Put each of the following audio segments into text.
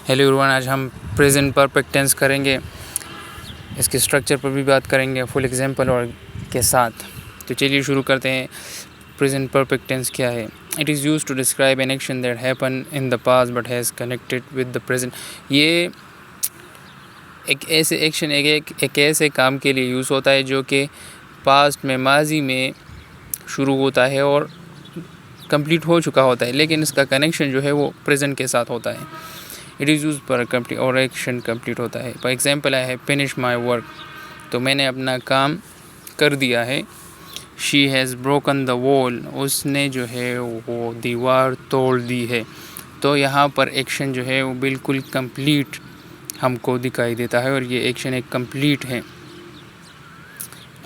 Hello everyone, आज हम present perfect tense करेंगे। इसके स्ट्रक्चर पर भी बात करेंगे फुल एग्जांपल और के साथ। तो चलिए शुरू करते हैं। प्रेजेंट परफेक्ट टेंस क्या है? It is used to describe an action that happen in the past but has connected with the present. ये एक ऐसे एक्शन एक ऐसे काम के लिए यूज़ होता है जो कि पास्ट में माजी में शुरू होता है और कंप्लीट हो चुका होता है, लेकिन इसका कनेक्शन जो है वो प्रेजेंट के साथ होता है। इट इज़ यूज पर कंप्लीट और एक्शन कंप्लीट होता है। For example I have finish my work, तो मैंने अपना काम कर दिया है। She has broken the wall, उसने जो है वो दीवार तोड़ दी है। तो यहाँ पर एक्शन जो है वो बिल्कुल कंप्लीट हमको दिखाई देता है और ये एक्शन एक कंप्लीट है।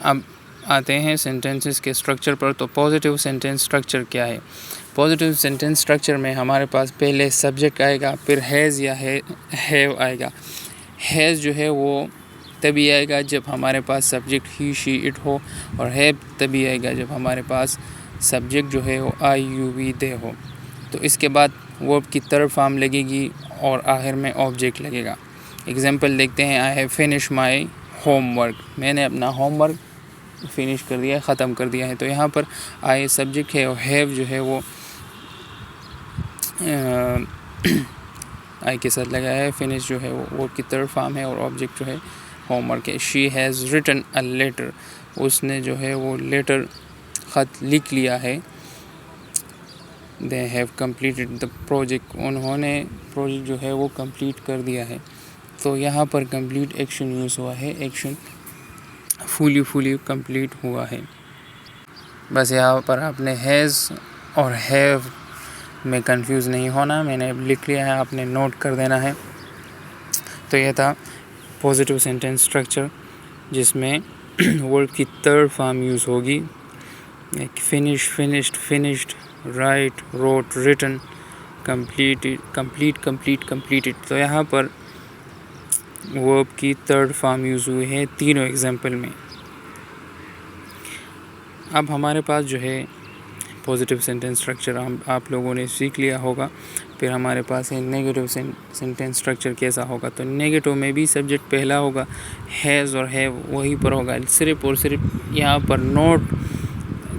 अब आते हैं सेंटेंसेस के स्ट्रक्चर पर। तो पॉजिटिव सेंटेंस स्ट्रक्चर क्या है? पॉजिटिव सेंटेंस स्ट्रक्चर में हमारे पास पहले सब्जेक्ट आएगा, फिर हैज़ या हैव आएगा। हैज़ जो है वो तभी आएगा जब हमारे पास सब्जेक्ट ही शी इट हो, और हैव तभी आएगा जब हमारे पास सब्जेक्ट जो है वो आई यू वी दे हो। तो इसके बाद वर्ब की थर्ड फॉर्म लगेगी और आखिर में ऑब्जेक्ट लगेगा। एग्जांपल देखते हैं। I have finish my homework, मैंने अपना होमवर्क फिनिश कर दिया है, ख़त्म कर दिया है। तो यहाँ पर आई सब्जेक्ट है और हैव जो है वो आई के साथ लगा है। फिनिश जो है वो की थर्ड फॉर्म है और ऑब्जेक्ट जो है होमवर्क है। She has written a letter, उसने जो है वो लेटर ख़त लिख लिया है। They have completed the project, उन्होंने प्रोजेक्ट जो है वो कंप्लीट कर दिया है। तो यहाँ पर कंप्लीट एक्शन यूज़ हुआ है, एक्शन फुली कंप्लीट हुआ है। बस यहाँ पर आपने हैज़ और हैव में कंफ्यूज नहीं होना, मैंने लिख लिया है, आपने नोट कर देना है। तो यह था पॉजिटिव सेंटेंस स्ट्रक्चर, जिसमें वर्ब की थर्ड फॉर्म यूज़ होगी। Finish, finished, finished, write, wrote, written, completed. तो यहाँ पर वर्ब की थर्ड फॉर्म यूज़ हुई है तीनों एग्जाम्पल में। अब हमारे पास जो है पॉजिटिव सेंटेंस स्ट्रक्चर आप लोगों ने सीख लिया होगा। फिर हमारे पास है नेगेटिव सेंटेंस स्ट्रक्चर कैसा होगा। तो नेगेटिव में भी सब्जेक्ट पहला होगा, हैज़ और हैव वहीं पर होगा, सिर्फ और सिर्फ यहाँ पर नोट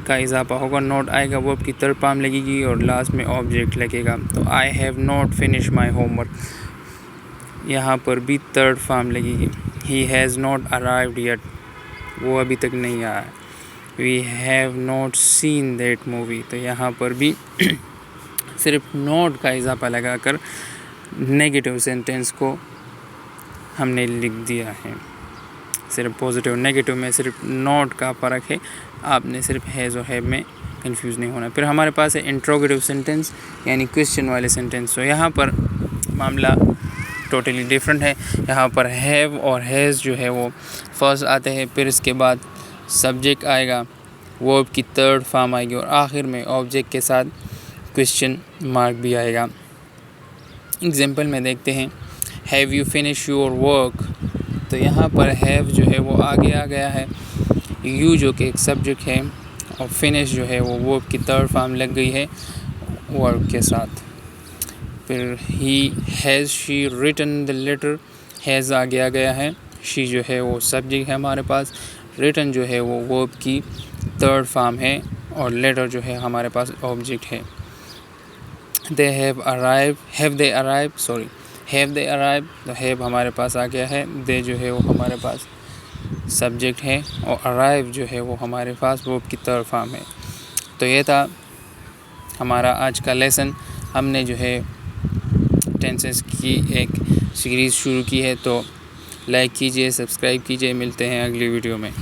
का इजाफा होगा। नोट आएगा, वर्ब की थर्ड फॉर्म लगेगी और लास्ट में ऑब्जेक्ट लगेगा। तो I have not finish my homework, यहाँ पर भी थर्ड फॉर्म लगेगी। He has not arrived yet, वो अभी तक नहीं आया। We have not seen that movie, तो यहाँ पर भी सिर्फ नोट का इजाफा लगाकर नेगेटिव सेंटेंस को हमने लिख दिया है। सिर्फ पॉजिटिव नेगेटिव में सिर्फ नोट का फ़र्क है, आपने सिर्फ हैज़ और हैव में कंफ्यूज नहीं होना। फिर हमारे पास है इंट्रोगेटिव सेंटेंस, यानी क्वेश्चन वाले सेंटेंस। तो यहाँ पर मामला टोटली डिफरेंट है। यहाँ पर हैव और हैज़ जो है वो फर्स्ट आते हैं, फिर इसके बाद सब्जेक्ट आएगा, वर्ब की थर्ड फॉर्म आएगी और आखिर में ऑब्जेक्ट के साथ क्वेश्चन मार्क भी आएगा। एग्जांपल में देखते हैं। Have you finish your work, तो यहाँ पर हैव जो है वो आगे आ गया है, यू जो कि एक सब्जेक्ट है, और फिनिश जो है वो वर्ब की थर्ड फॉर्म लग गई है वर्ब के साथ। फिर he has she written the letter, has आगे आ गया है, शी जो है वो सब्जेक्ट है हमारे पास, रिटन जो है वो वर्ब की थर्ड फॉर्म है और लेटर जो है हमारे पास ऑब्जेक्ट है। They have arrive, have they arrive, have they arrive, तो हैव हमारे पास आ गया है, दे जो है वो हमारे पास सब्जेक्ट है और अराइव जो है वो हमारे पास वर्ब की थर्ड फॉर्म है। तो ये था हमारा आज का लेसन। हमने जो है टेंसेस की एक सीरीज़ शुरू की है, तो लाइक कीजिए, सब्सक्राइब कीजिए। मिलते हैं अगली वीडियो में।